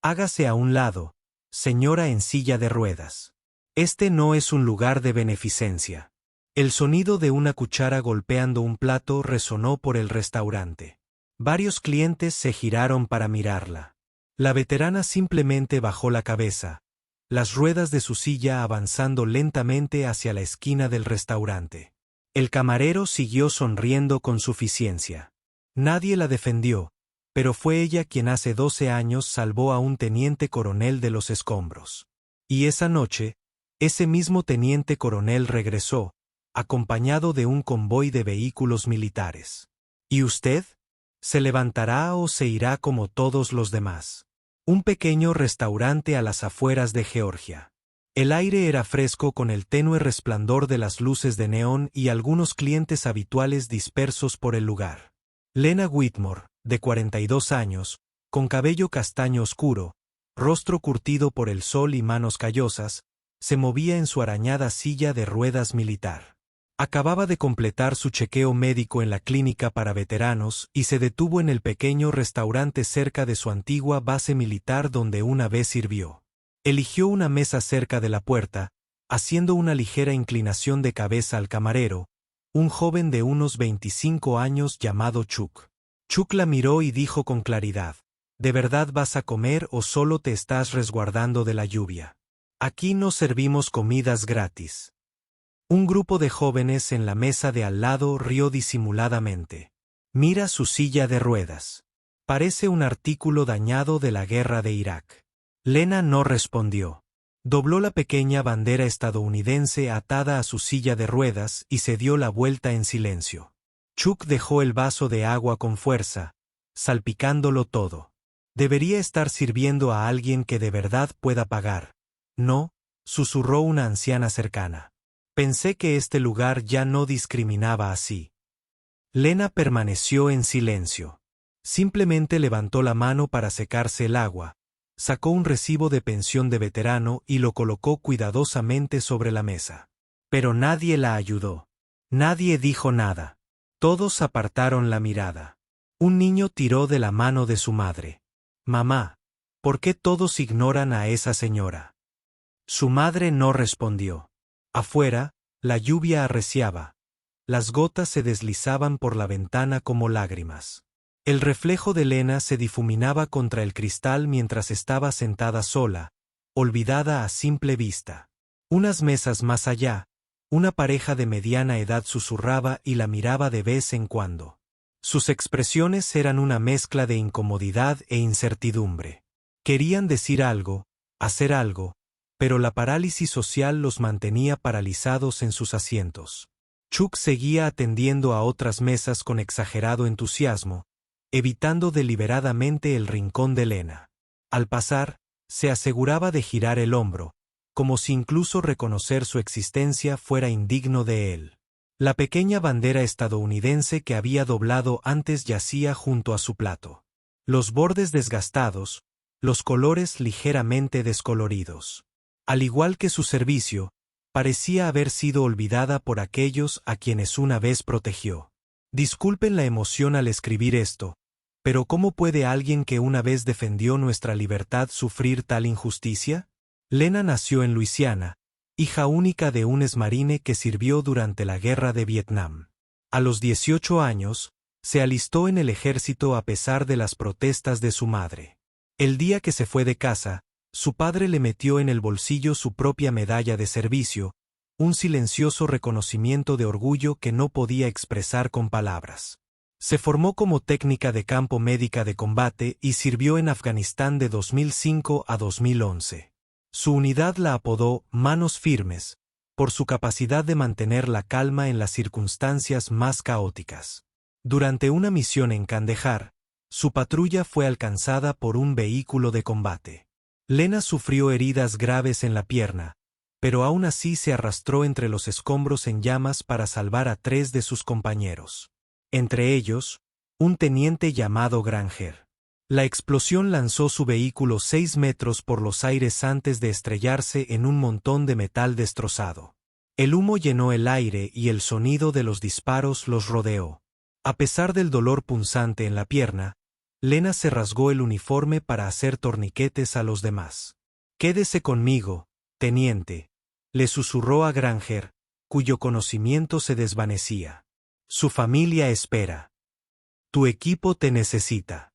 Hágase a un lado, señora en silla de ruedas. Este no es un lugar de beneficencia. El sonido de una cuchara golpeando un plato resonó por el restaurante. Varios clientes se giraron para mirarla. La veterana simplemente bajó la cabeza, las ruedas de su silla avanzando lentamente hacia la esquina del restaurante. El camarero siguió sonriendo con suficiencia. Nadie la defendió, pero fue ella quien hace 12 años salvó a un teniente coronel de los escombros. Y esa noche, ese mismo teniente coronel regresó, acompañado de un convoy de vehículos militares. ¿Y usted? ¿Se levantará o se irá como todos los demás? Un pequeño restaurante a las afueras de Georgia. El aire era fresco con el tenue resplandor de las luces de neón y algunos clientes habituales dispersos por el lugar. Lena Whitmore, de 42 años, con cabello castaño oscuro, rostro curtido por el sol y manos callosas, se movía en su arañada silla de ruedas militar. Acababa de completar su chequeo médico en la clínica para veteranos y se detuvo en el pequeño restaurante cerca de su antigua base militar donde una vez sirvió. Eligió una mesa cerca de la puerta, haciendo una ligera inclinación de cabeza al camarero, un joven de unos 25 años llamado Chuck. Chuck la miró y dijo con claridad: ¿De verdad vas a comer o solo te estás resguardando de la lluvia? Aquí no servimos comidas gratis. Un grupo de jóvenes en la mesa de al lado rió disimuladamente. Mira su silla de ruedas. Parece un artículo dañado de la guerra de Irak. Lena no respondió. Dobló la pequeña bandera estadounidense atada a su silla de ruedas y se dio la vuelta en silencio. Chuck dejó el vaso de agua con fuerza, salpicándolo todo. Debería estar sirviendo a alguien que de verdad pueda pagar. No, susurró una anciana cercana. Pensé que este lugar ya no discriminaba así. Lena permaneció en silencio. Simplemente levantó la mano para secarse el agua, sacó un recibo de pensión de veterano y lo colocó cuidadosamente sobre la mesa. Pero nadie la ayudó. Nadie dijo nada. Todos apartaron la mirada. Un niño tiró de la mano de su madre. Mamá, ¿por qué todos ignoran a esa señora? Su madre no respondió. Afuera, la lluvia arreciaba. Las gotas se deslizaban por la ventana como lágrimas. El reflejo de Lena se difuminaba contra el cristal mientras estaba sentada sola, olvidada a simple vista. Unas mesas más allá, una pareja de mediana edad susurraba y la miraba de vez en cuando. Sus expresiones eran una mezcla de incomodidad e incertidumbre. Querían decir algo, hacer algo, pero la parálisis social los mantenía paralizados en sus asientos. Chuck seguía atendiendo a otras mesas con exagerado entusiasmo, evitando deliberadamente el rincón de Lena. Al pasar, se aseguraba de girar el hombro, como si incluso reconocer su existencia fuera indigno de él. La pequeña bandera estadounidense que había doblado antes yacía junto a su plato. Los bordes desgastados, los colores ligeramente descoloridos. Al igual que su servicio, parecía haber sido olvidada por aquellos a quienes una vez protegió. Disculpen la emoción al escribir esto, pero ¿cómo puede alguien que una vez defendió nuestra libertad sufrir tal injusticia? Lena nació en Luisiana, hija única de un exmarine que sirvió durante la guerra de Vietnam. A los 18 años, se alistó en el ejército a pesar de las protestas de su madre. El día que se fue de casa, su padre le metió en el bolsillo su propia medalla de servicio, un silencioso reconocimiento de orgullo que no podía expresar con palabras. Se formó como técnica de campo médica de combate y sirvió en Afganistán de 2005 a 2011. Su unidad la apodó Manos Firmes, por su capacidad de mantener la calma en las circunstancias más caóticas. Durante una misión en Kandahar, su patrulla fue alcanzada por un vehículo de combate. Lena sufrió heridas graves en la pierna, pero aún así se arrastró entre los escombros en llamas para salvar a 3 de sus compañeros. Entre ellos, un teniente llamado Granger. La explosión lanzó su vehículo 6 metros por los aires antes de estrellarse en un montón de metal destrozado. El humo llenó el aire y el sonido de los disparos los rodeó. A pesar del dolor punzante en la pierna, Lena se rasgó el uniforme para hacer torniquetes a los demás. «Quédese conmigo, teniente», le susurró a Granger, cuyo conocimiento se desvanecía. «Su familia espera. Tu equipo te necesita».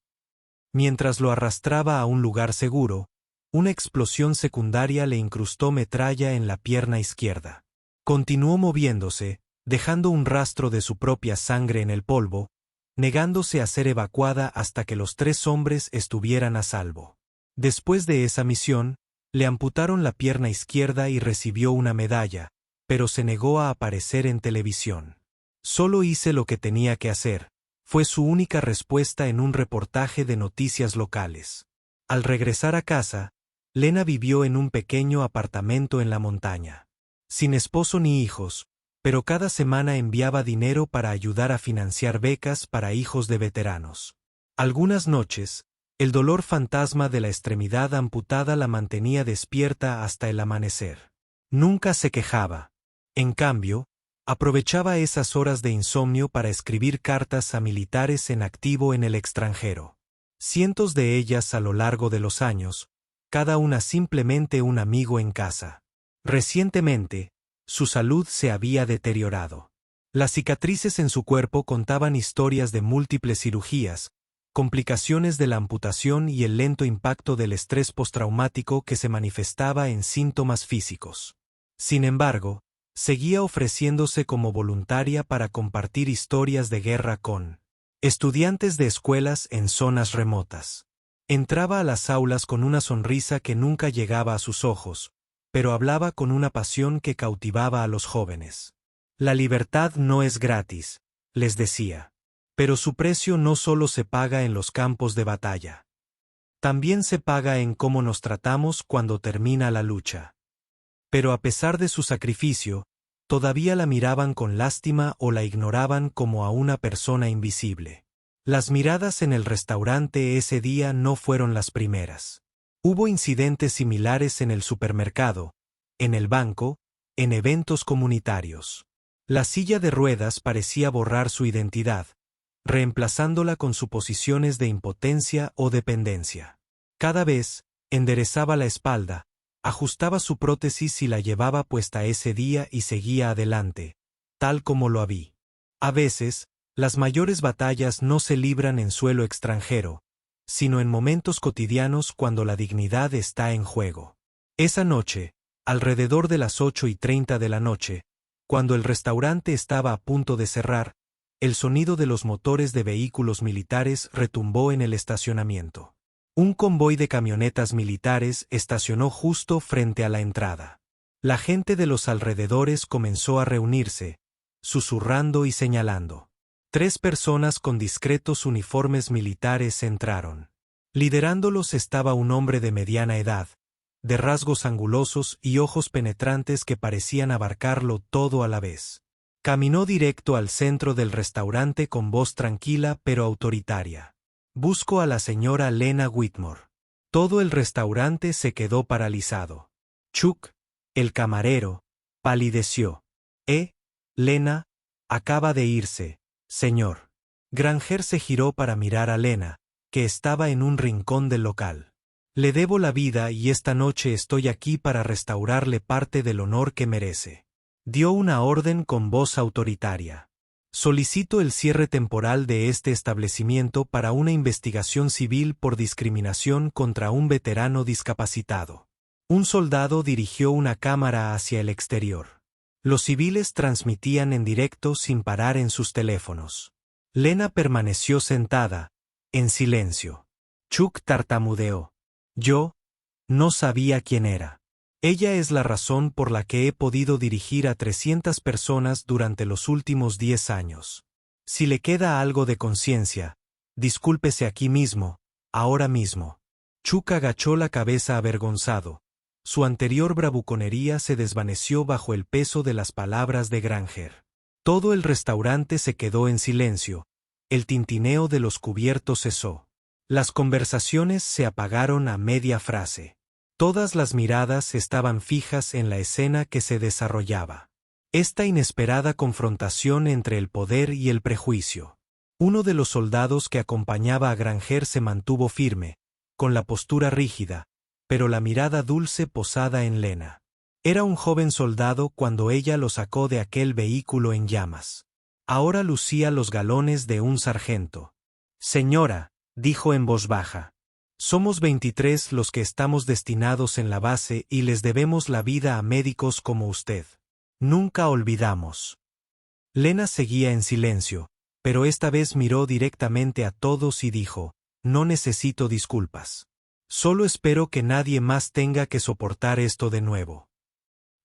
Mientras lo arrastraba a un lugar seguro, una explosión secundaria le incrustó metralla en la pierna izquierda. Continuó moviéndose, dejando un rastro de su propia sangre en el polvo, negándose a ser evacuada hasta que los 3 hombres estuvieran a salvo. Después de esa misión, le amputaron la pierna izquierda y recibió una medalla, pero se negó a aparecer en televisión. «Solo hice lo que tenía que hacer», fue su única respuesta en un reportaje de noticias locales. Al regresar a casa, Lena vivió en un pequeño apartamento en la montaña. Sin esposo ni hijos, pero cada semana enviaba dinero para ayudar a financiar becas para hijos de veteranos. Algunas noches, el dolor fantasma de la extremidad amputada la mantenía despierta hasta el amanecer. Nunca se quejaba. En cambio, aprovechaba esas horas de insomnio para escribir cartas a militares en activo en el extranjero. Cientos de ellas a lo largo de los años, cada una simplemente un amigo en casa. Recientemente, su salud se había deteriorado. Las cicatrices en su cuerpo contaban historias de múltiples cirugías, complicaciones de la amputación y el lento impacto del estrés postraumático que se manifestaba en síntomas físicos. Sin embargo, seguía ofreciéndose como voluntaria para compartir historias de guerra con estudiantes de escuelas en zonas remotas. Entraba a las aulas con una sonrisa que nunca llegaba a sus ojos, pero hablaba con una pasión que cautivaba a los jóvenes. «La libertad no es gratis», les decía. «Pero su precio no solo se paga en los campos de batalla. También se paga en cómo nos tratamos cuando termina la lucha». Pero a pesar de su sacrificio, todavía la miraban con lástima o la ignoraban como a una persona invisible. Las miradas en el restaurante ese día no fueron las primeras. Hubo incidentes similares en el supermercado, en el banco, en eventos comunitarios. La silla de ruedas parecía borrar su identidad, reemplazándola con suposiciones de impotencia o dependencia. Cada vez, enderezaba la espalda, ajustaba su prótesis y la llevaba puesta ese día y seguía adelante, tal como lo había. A veces, las mayores batallas no se libran en suelo extranjero, sino en momentos cotidianos cuando la dignidad está en juego. Esa noche, alrededor de las 8:30 de la noche, cuando el restaurante estaba a punto de cerrar, el sonido de los motores de vehículos militares retumbó en el estacionamiento. Un convoy de camionetas militares estacionó justo frente a la entrada. La gente de los alrededores comenzó a reunirse, susurrando y señalando. 3 personas con discretos uniformes militares entraron. Liderándolos estaba un hombre de mediana edad, de rasgos angulosos y ojos penetrantes que parecían abarcarlo todo a la vez. Caminó directo al centro del restaurante con voz tranquila pero autoritaria. «Busco a la señora Lena Whitmore». Todo el restaurante se quedó paralizado. Chuck, el camarero, palideció. Lena, acaba de irse, señor». Granger se giró para mirar a Lena, que estaba en un rincón del local. «Le debo la vida y esta noche estoy aquí para restaurarle parte del honor que merece». Dio una orden con voz autoritaria. «Solicito el cierre temporal de este establecimiento para una investigación civil por discriminación contra un veterano discapacitado». Un soldado dirigió una cámara hacia el exterior. Los civiles transmitían en directo sin parar en sus teléfonos. Lena permaneció sentada, en silencio. Chuck tartamudeó. «Yo no sabía quién era. Ella es la razón por la que he podido dirigir a 300 personas durante los últimos 10 años. Si le queda algo de conciencia, discúlpese aquí mismo, ahora mismo». Chuck agachó la cabeza avergonzado. Su anterior bravuconería se desvaneció bajo el peso de las palabras de Granger. Todo el restaurante se quedó en silencio. El tintineo de los cubiertos cesó. Las conversaciones se apagaron a media frase. Todas las miradas estaban fijas en la escena que se desarrollaba. Esta inesperada confrontación entre el poder y el prejuicio. Uno de los soldados que acompañaba a Granger se mantuvo firme, con la postura rígida, pero la mirada dulce posada en Lena. Era un joven soldado cuando ella lo sacó de aquel vehículo en llamas. Ahora lucía los galones de un sargento. Señora, dijo en voz baja. Somos 23 los que estamos destinados en la base y les debemos la vida a médicos como usted. Nunca olvidamos. Lena seguía en silencio, pero esta vez miró directamente a todos y dijo, no necesito disculpas. Solo espero que nadie más tenga que soportar esto de nuevo.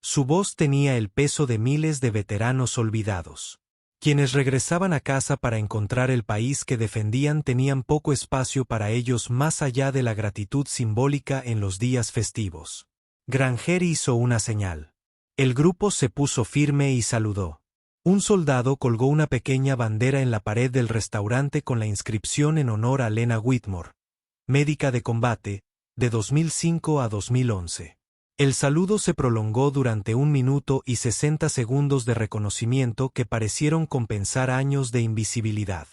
Su voz tenía el peso de miles de veteranos olvidados. Quienes regresaban a casa para encontrar el país que defendían tenían poco espacio para ellos más allá de la gratitud simbólica en los días festivos. Granger hizo una señal. El grupo se puso firme y saludó. Un soldado colgó una pequeña bandera en la pared del restaurante con la inscripción en honor a Lena Whitmore, médica de combate, de 2005 a 2011. El saludo se prolongó durante 1 minuto y 60 segundos de reconocimiento que parecieron compensar años de invisibilidad.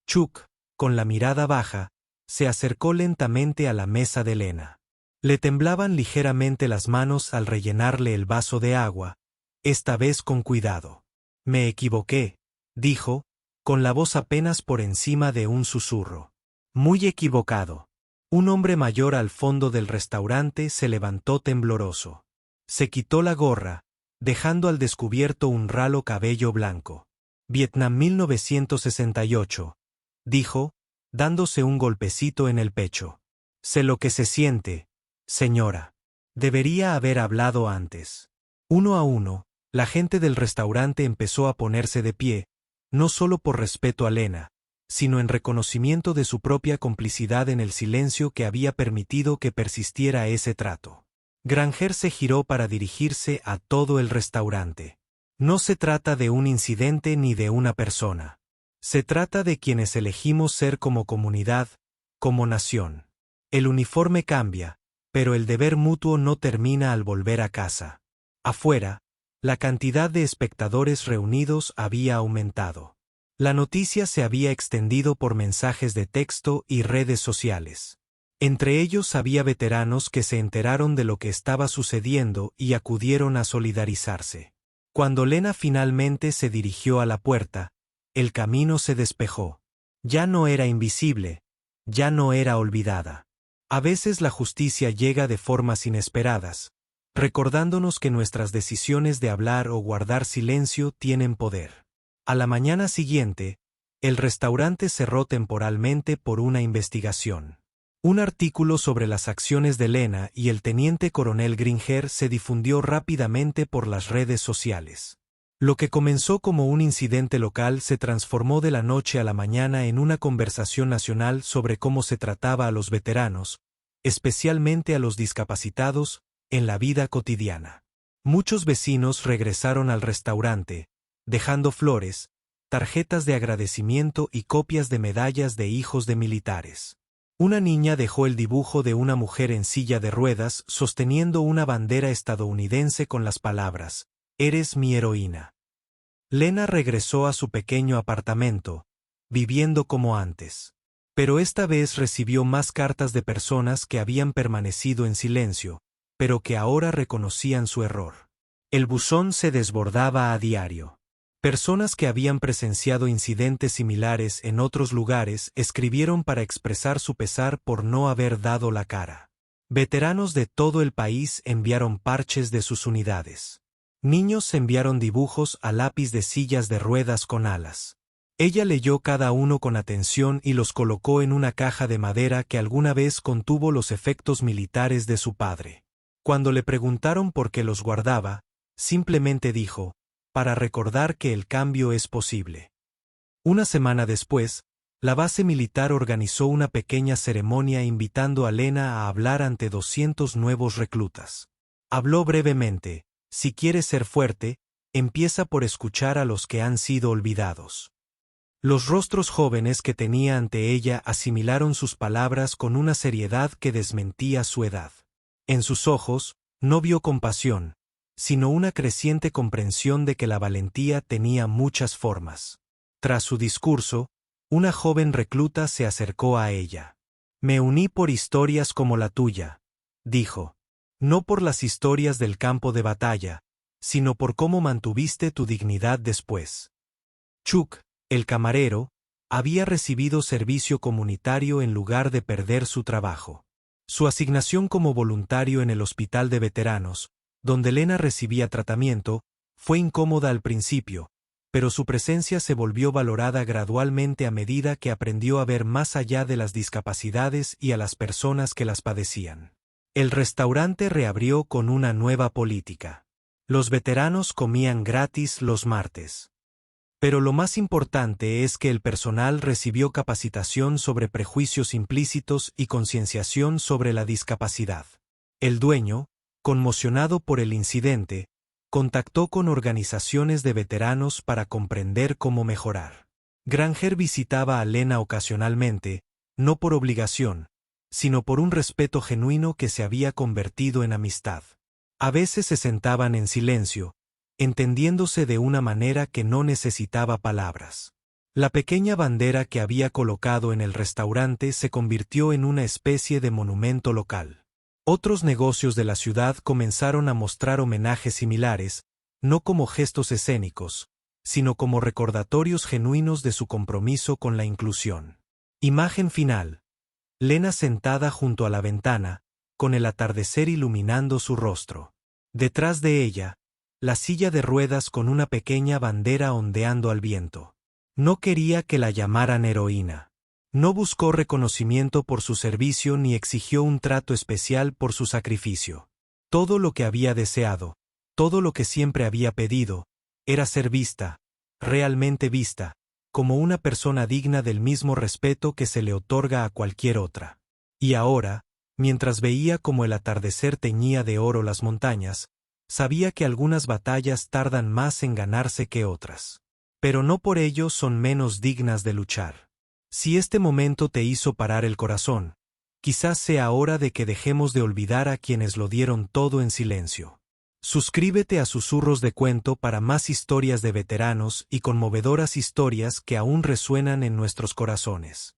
Chuck, con la mirada baja, se acercó lentamente a la mesa de Lena. Le temblaban ligeramente las manos al rellenarle el vaso de agua, esta vez con cuidado. Me equivoqué, dijo, con la voz apenas por encima de un susurro. Muy equivocado. Un hombre mayor al fondo del restaurante se levantó tembloroso. Se quitó la gorra, dejando al descubierto un ralo cabello blanco. Vietnam 1968, dijo, dándose un golpecito en el pecho. Sé lo que se siente, señora. Debería haber hablado antes. Uno a uno, la gente del restaurante empezó a ponerse de pie, no solo por respeto a Lena, sino en reconocimiento de su propia complicidad en el silencio que había permitido que persistiera ese trato. Granger se giró para dirigirse a todo el restaurante. No se trata de un incidente ni de una persona. Se trata de quienes elegimos ser como comunidad, como nación. El uniforme cambia, pero el deber mutuo no termina al volver a casa. Afuera, la cantidad de espectadores reunidos había aumentado. La noticia se había extendido por mensajes de texto y redes sociales. Entre ellos había veteranos que se enteraron de lo que estaba sucediendo y acudieron a solidarizarse. Cuando Lena finalmente se dirigió a la puerta, el camino se despejó. Ya no era invisible, ya no era olvidada. A veces la justicia llega de formas inesperadas, recordándonos que nuestras decisiones de hablar o guardar silencio tienen poder. A la mañana siguiente, el restaurante cerró temporalmente por una investigación. Un artículo sobre las acciones de Lena y el teniente coronel Granger se difundió rápidamente por las redes sociales. Lo que comenzó como un incidente local se transformó de la noche a la mañana en una conversación nacional sobre cómo se trataba a los veteranos, especialmente a los discapacitados, en la vida cotidiana. Muchos vecinos regresaron al restaurante, dejando flores, tarjetas de agradecimiento y copias de medallas de hijos de militares. Una niña dejó el dibujo de una mujer en silla de ruedas sosteniendo una bandera estadounidense con las palabras, «Eres mi heroína». Lena regresó a su pequeño apartamento, viviendo como antes. Pero esta vez recibió más cartas de personas que habían permanecido en silencio, pero que ahora reconocían su error. El buzón se desbordaba a diario. Personas que habían presenciado incidentes similares en otros lugares escribieron para expresar su pesar por no haber dado la cara. Veteranos de todo el país enviaron parches de sus unidades. Niños enviaron dibujos a lápiz de sillas de ruedas con alas. Ella leyó cada uno con atención y los colocó en una caja de madera que alguna vez contuvo los efectos militares de su padre. Cuando le preguntaron por qué los guardaba, simplemente dijo, para recordar que el cambio es posible. Una semana después, la base militar organizó una pequeña ceremonia invitando a Lena a hablar ante 200 nuevos reclutas. Habló brevemente, si quieres ser fuerte, empieza por escuchar a los que han sido olvidados. Los rostros jóvenes que tenía ante ella asimilaron sus palabras con una seriedad que desmentía su edad. En sus ojos, no vio compasión, sino una creciente comprensión de que la valentía tenía muchas formas. Tras su discurso, Una joven recluta se acercó a ella. Me uní por historias como la tuya, dijo. No por las historias del campo de batalla, sino por cómo mantuviste tu dignidad después. Chuck, el camarero, había recibido servicio comunitario en lugar de perder su trabajo. Su asignación como voluntario en el hospital de veteranos, donde Lena recibía tratamiento, fue incómoda al principio, pero su presencia se volvió valorada gradualmente a medida que aprendió a ver más allá de las discapacidades y a las personas que las padecían. El restaurante reabrió con una nueva política. Los veteranos comían gratis los martes. Pero lo más importante es que el personal recibió capacitación sobre prejuicios implícitos y concienciación sobre la discapacidad. El dueño, conmocionado por el incidente, contactó con organizaciones de veteranos para comprender cómo mejorar. Granger visitaba a Lena ocasionalmente, no por obligación, sino por un respeto genuino que se había convertido en amistad. A veces se sentaban en silencio, entendiéndose de una manera que no necesitaba palabras. La pequeña bandera que había colocado en el restaurante se convirtió en una especie de monumento local. Otros negocios de la ciudad comenzaron a mostrar homenajes similares, no como gestos escénicos, sino como recordatorios genuinos de su compromiso con la inclusión. Imagen final. Lena sentada junto a la ventana, con el atardecer iluminando su rostro. Detrás de ella, la silla de ruedas con una pequeña bandera ondeando al viento. No quería que la llamaran heroína. No buscó reconocimiento por su servicio ni exigió un trato especial por su sacrificio. Todo lo que había deseado, todo lo que siempre había pedido, era ser vista, realmente vista, como una persona digna del mismo respeto que se le otorga a cualquier otra. Y ahora, mientras veía cómo el atardecer teñía de oro las montañas, sabía que algunas batallas tardan más en ganarse que otras. Pero no por ello son menos dignas de luchar. Si este momento te hizo parar el corazón, quizás sea hora de que dejemos de olvidar a quienes lo dieron todo en silencio. Suscríbete a Susurros de Cuento para más historias de veteranos y conmovedoras historias que aún resuenan en nuestros corazones.